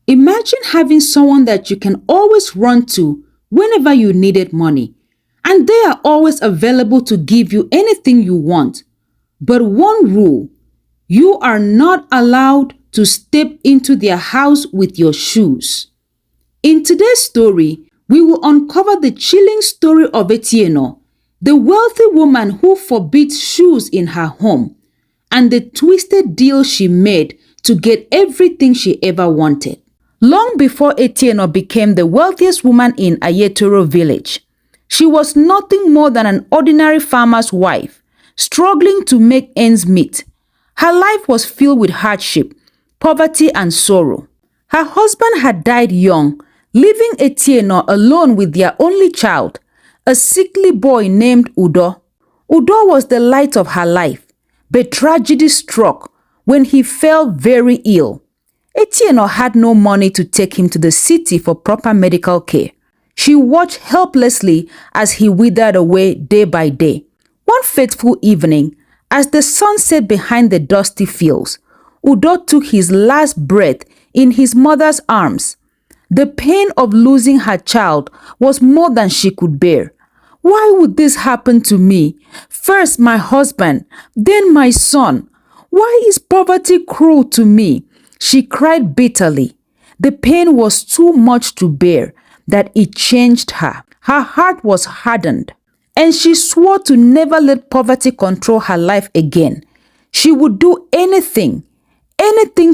Imagine having someone that you can always run to whenever you needed money, and they are always available to give you anything you want. But one rule: you are not allowed to step into their house with your shoes. In today's story, we will uncover the chilling story of Etienne, the wealthy woman who forbids shoes in her home, and the twisted deal she made to get everything she ever wanted. Long before Etienne became the wealthiest woman in Ayetoro village, she was nothing more than an ordinary farmer's wife, struggling to make ends meet. Her life was filled with hardship, poverty, and sorrow. Her husband had died young, leaving Etienne alone with their only child, a sickly boy named Udo. Udo was the light of her life, but tragedy struck when he fell very ill. Etienne had no money to take him to the city for proper medical care. She watched helplessly as he withered away day by day. One fateful evening, as the sun set behind the dusty fields, Udo took his last breath in his mother's arms. The pain of losing her child was more than she could bear. Why would this happen to me? First my husband, then my son. Why is poverty cruel to me? She cried bitterly. The pain was too much to bear that it changed her. Her heart was hardened, and she swore to never let poverty control her life again. She would do anything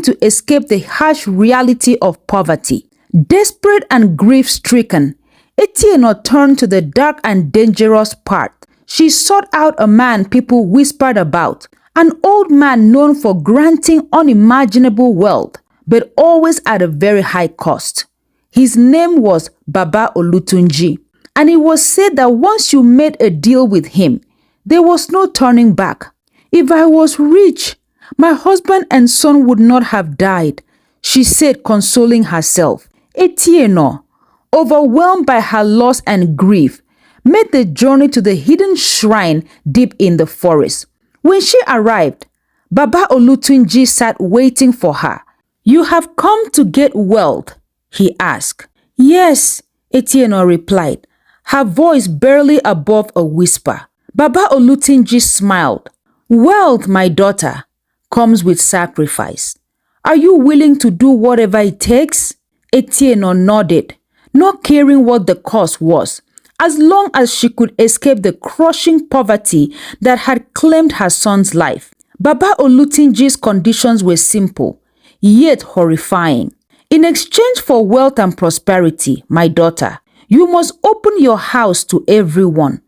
to escape the harsh reality of poverty. Desperate and grief-stricken, Etienne turned to the dark and dangerous path. She sought out a man people whispered about, an old man known for granting unimaginable wealth, but always at a very high cost. His name was Baba Olutunji, and it was said that once you made a deal with him, there was no turning back. If I was rich, my husband and son would not have died, she said, consoling herself. Etienne, overwhelmed by her loss and grief, made the journey to the hidden shrine deep in the forest. When she arrived, Baba Olutunji sat waiting for her. "You have come to get wealth?" he asked. "Yes," Etienne replied, her voice barely above a whisper. Baba Olutunji smiled. "Wealth, my daughter, comes with sacrifice. Are you willing to do whatever it takes?" Etienne nodded, not caring what the cost was, as long as she could escape the crushing poverty that had claimed her son's life. Baba Olutunji's conditions were simple, yet horrifying. "In exchange for wealth and prosperity, my daughter, you must open your house to everyone.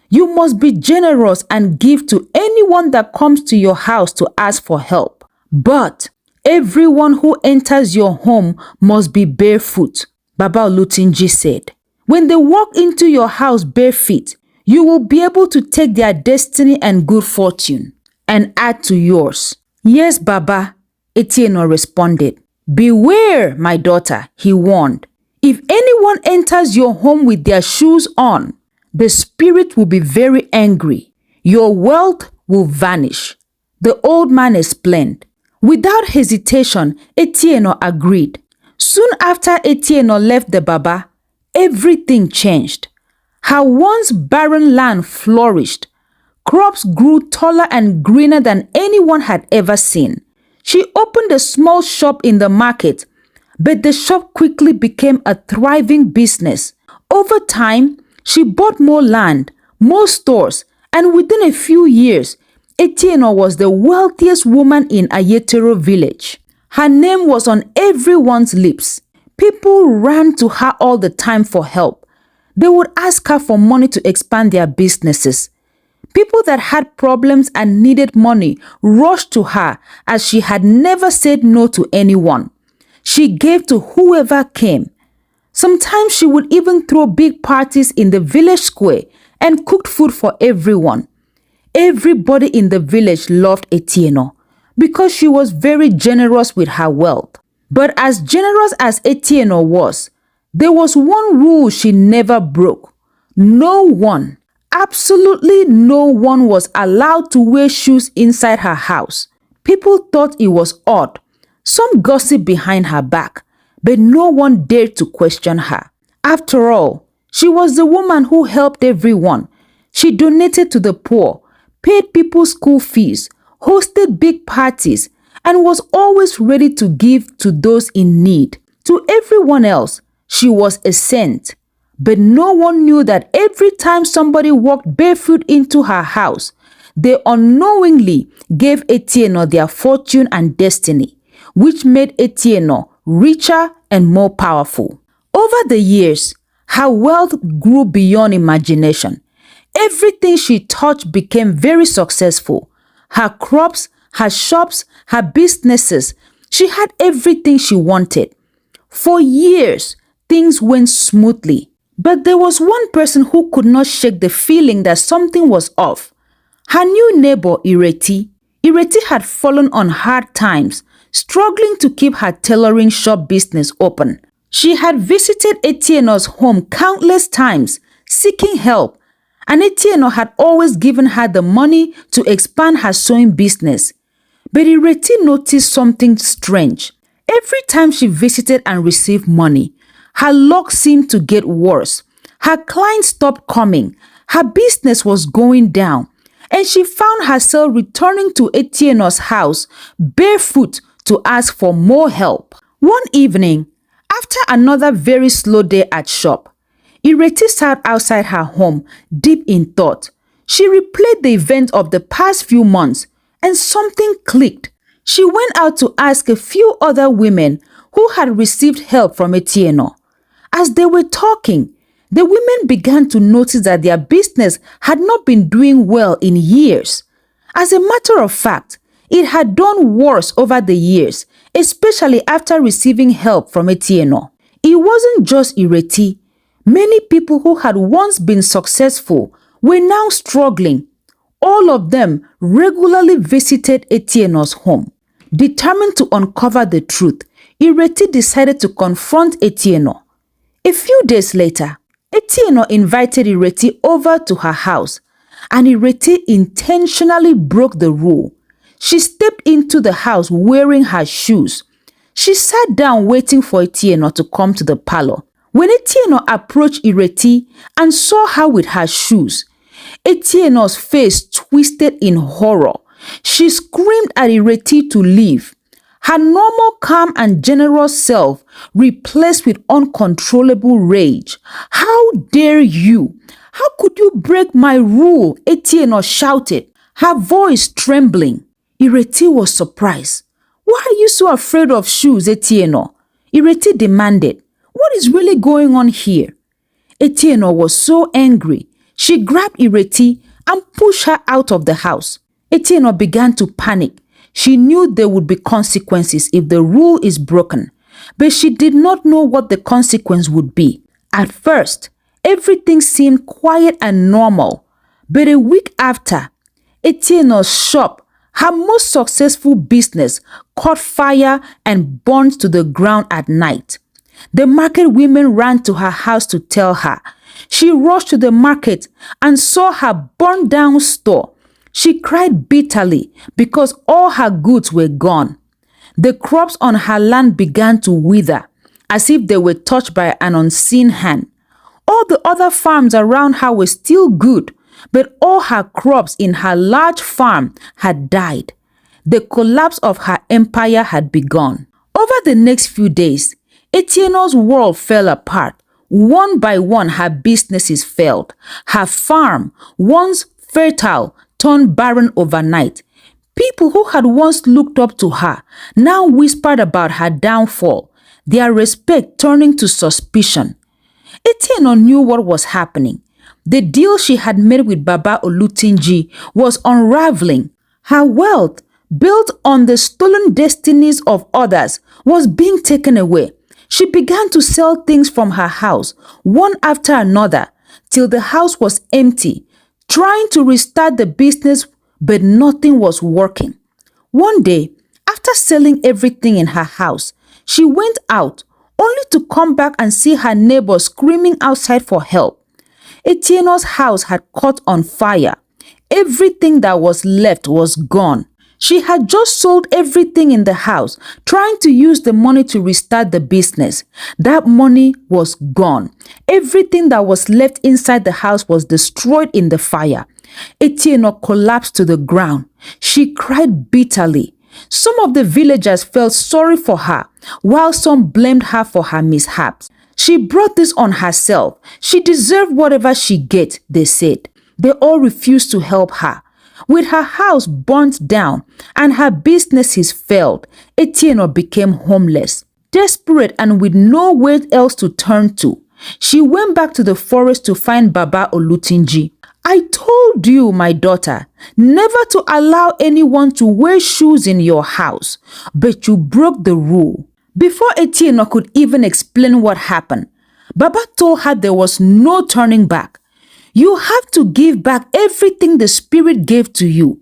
You must be generous and give to anyone that comes to your house to ask for help. But everyone who enters your home must be barefoot," Baba Olutunji said. "When they walk into your house barefoot, you will be able to take their destiny and good fortune and add to yours." "Yes, Baba," Etienne responded. "Beware, my daughter," he warned. "If anyone enters your home with their shoes on, the spirit will be very angry. Your wealth will vanish." The old man explained. Without hesitation, Etienne agreed. Soon after Etienne left the Baba, everything changed. Her once barren land flourished. Crops grew taller and greener than anyone had ever seen. She opened a small shop in the market, but the shop quickly became a thriving business. Over time, she bought more land, more stores, and within a few years, Etienne was the wealthiest woman in Ayetoro village. Her name was on everyone's lips. People ran to her all the time for help. They would ask her for money to expand their businesses. People that had problems and needed money rushed to her, as she had never said no to anyone. She gave to whoever came. Sometimes she would even throw big parties in the village square and cooked food for everyone. Everybody in the village loved Etienne because she was very generous with her wealth. But as generous as Etienne was, there was one rule she never broke. No one, absolutely no one, was allowed to wear shoes inside her house. People thought it was odd. Some gossiped behind her back, but no one dared to question her. After all, she was the woman who helped everyone. She donated to the poor, paid people's school fees, hosted big parties, and was always ready to give to those in need. To everyone else, she was a saint. But no one knew that every time somebody walked barefoot into her house, they unknowingly gave Etienne their fortune and destiny, which made Etienne richer and more powerful. Over the years, her wealth grew beyond imagination. Everything she touched became very successful. Her crops, her shops, her businesses. She had everything she wanted. For years, things went smoothly. But there was one person who could not shake the feeling that something was off. Her new neighbor, Ireti. Ireti had fallen on hard times, struggling to keep her tailoring shop business open. She had visited Etienne's home countless times, seeking help, and Etienne had always given her the money to expand her sewing business. But Ireti noticed something strange. Every time she visited and received money, her luck seemed to get worse. Her clients stopped coming. Her business was going down. And she found herself returning to Etienne's house barefoot to ask for more help. One evening, after another very slow day at shop, Ireti sat outside her home, deep in thought. She replayed the events of the past few months, and something clicked. She went out to ask a few other women who had received help from Etienne. As they were talking, the women began to notice that their business had not been doing well in years. As a matter of fact, it had done worse over the years, especially after receiving help from Etienne. It wasn't just Ireti. Many people who had once been successful were now struggling. All of them regularly visited Etienne's home. Determined to uncover the truth, Ireti decided to confront Etienne. A few days later, Etienne invited Ireti over to her house, and Ireti intentionally broke the rule. She stepped into the house wearing her shoes. She sat down waiting for Etienne to come to the parlor. When Etienne approached Ireti and saw her with her shoes, Etienne's face twisted in horror. She screamed at Ireti to leave. Her normal calm and generous self replaced with uncontrollable rage. "How dare you? How could you break my rule?" Etienne shouted, her voice trembling. Ireti was surprised. "Why are you so afraid of shoes, Etienne?" Ireti demanded. "What is really going on here?" Etienne was so angry. She grabbed Ireti and pushed her out of the house. Etienne began to panic. She knew there would be consequences if the rule is broken, but she did not know what the consequence would be. At first, everything seemed quiet and normal, but a week after, Etienne's shop, her most successful business, caught fire and burned to the ground at night. The market women ran to her house to tell her. She rushed to the market and saw her burned down store. She cried bitterly because all her goods were gone. The crops on her land began to wither, as if they were touched by an unseen hand. All the other farms around her were still good, but all her crops in her large farm had died. The collapse of her empire had begun. Over the next few days, Etienne's world fell apart. One by one, her businesses failed. Her farm, once fertile, turned barren overnight. People who had once looked up to her now whispered about her downfall, their respect turning to suspicion. Etienne knew what was happening. The deal she had made with Baba Olutunji was unraveling. Her wealth, built on the stolen destinies of others, was being taken away. She began to sell things from her house, one after another, till the house was empty, trying to restart the business, but nothing was working. One day, after selling everything in her house, she went out, only to come back and see her neighbor screaming outside for help. Etienne's house had caught on fire. Everything that was left was gone. She had just sold everything in the house, trying to use the money to restart the business. That money was gone. Everything that was left inside the house was destroyed in the fire. Etieno collapsed to the ground. She cried bitterly. Some of the villagers felt sorry for her, while some blamed her for her mishaps. She brought this on herself. She deserved whatever she get, they said. They all refused to help her. With her house burnt down and her businesses failed, Etieno became homeless. Desperate and with nowhere else to turn to, she went back to the forest to find Baba Olutunji. I told you, my daughter, never to allow anyone to wear shoes in your house, but you broke the rule. Before Etieno could even explain what happened, Baba told her there was no turning back. You have to give back everything the spirit gave to you.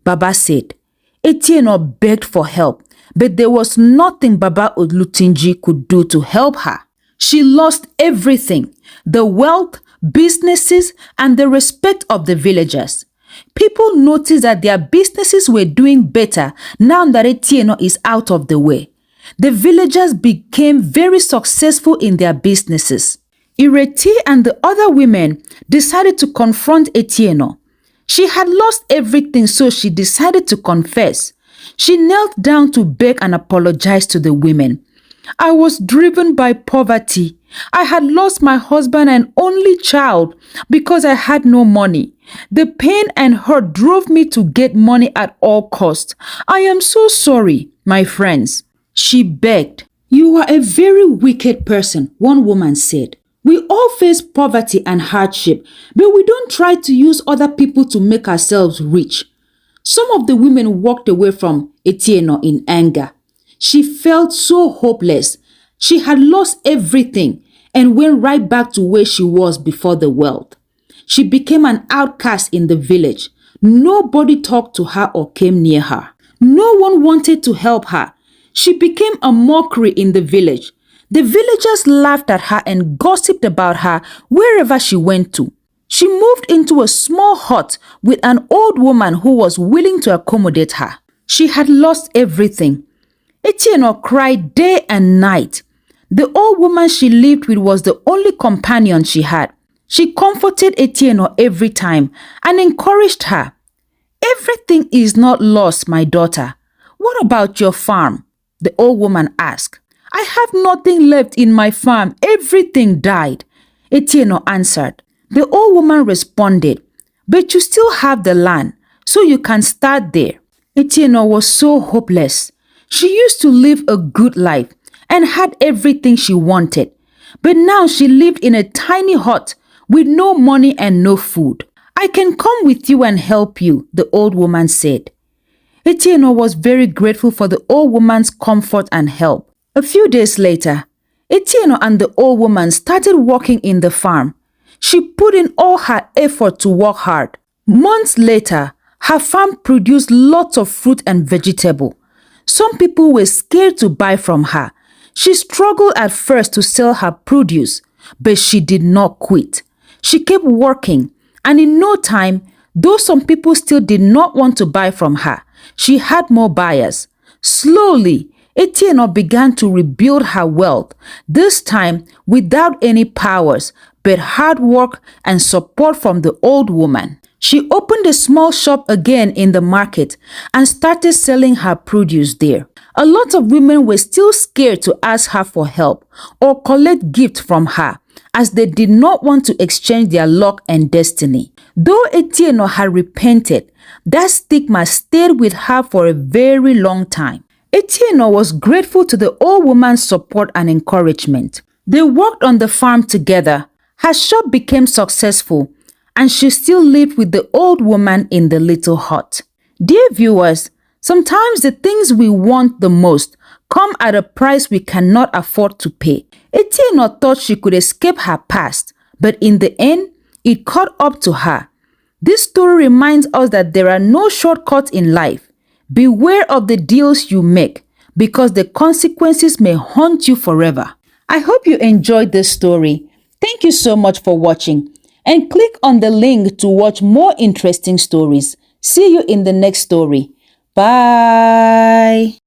Baba said. Etieno begged for help, but there was nothing Baba Olutunji could do to help her. She lost everything, the wealth, businesses, and the respect of the villagers. People noticed that their businesses were doing better now that Etieno is out of the way. The villagers became very successful in their businesses. Ireti and the other women decided to confront Etieno. She had lost everything, so she decided to confess. She knelt down to beg and apologize to the women. I was driven by poverty. I had lost my husband and only child because I had no money. The pain and hurt drove me to get money at all costs. I am so sorry, my friends. She begged. You are a very wicked person, one woman said. We all face poverty and hardship, but we don't try to use other people to make ourselves rich. Some of the women walked away from Etieno in anger. She felt so hopeless. She had lost everything and went right back to where she was before the wealth. She became an outcast in the village. Nobody talked to her or came near her. No one wanted to help her. She became a mockery in the village. The villagers laughed at her and gossiped about her wherever she went to. She moved into a small hut with an old woman who was willing to accommodate her. She had lost everything. Etieno cried day and night. The old woman she lived with was the only companion she had. She comforted Etieno every time and encouraged her. Everything is not lost, my daughter. What about your farm? The old woman asked. I have nothing left in my farm. Everything died. Etieno answered. The old woman responded, but you still have the land, so you can start there. Etieno was so hopeless. She used to live a good life and had everything she wanted, but now she lived in a tiny hut with no money and no food. I can come with you and help you, the old woman said. Etieno was very grateful for the old woman's comfort and help. A few days later, Etieno and the old woman started working in the farm. She put in all her effort to work hard. Months later, her farm produced lots of fruit and vegetable. Some people were scared to buy from her. She struggled at first to sell her produce, but she did not quit. She kept working, and in no time, though some people still did not want to buy from her, she had more buyers. Slowly, Etieno began to rebuild her wealth, this time without any powers, but hard work and support from the old woman. She opened a small shop again in the market and started selling her produce there. A lot of women were still scared to ask her for help or collect gifts from her, as they did not want to exchange their luck and destiny. Though Etieno had repented, that stigma stayed with her for a very long time. Etieno was grateful to the old woman's support and encouragement. They worked on the farm together. Her shop became successful, and she still lived with the old woman in the little hut. Dear viewers, sometimes the things we want the most come at a price we cannot afford to pay. Etieno thought she could escape her past, but in the end, it caught up to her. This story reminds us that there are no shortcuts in life. Beware of the deals you make, because the consequences may haunt you forever. I hope you enjoyed this story. Thank you so much for watching, and click on the link to watch more interesting stories. See you in the next story. Bye.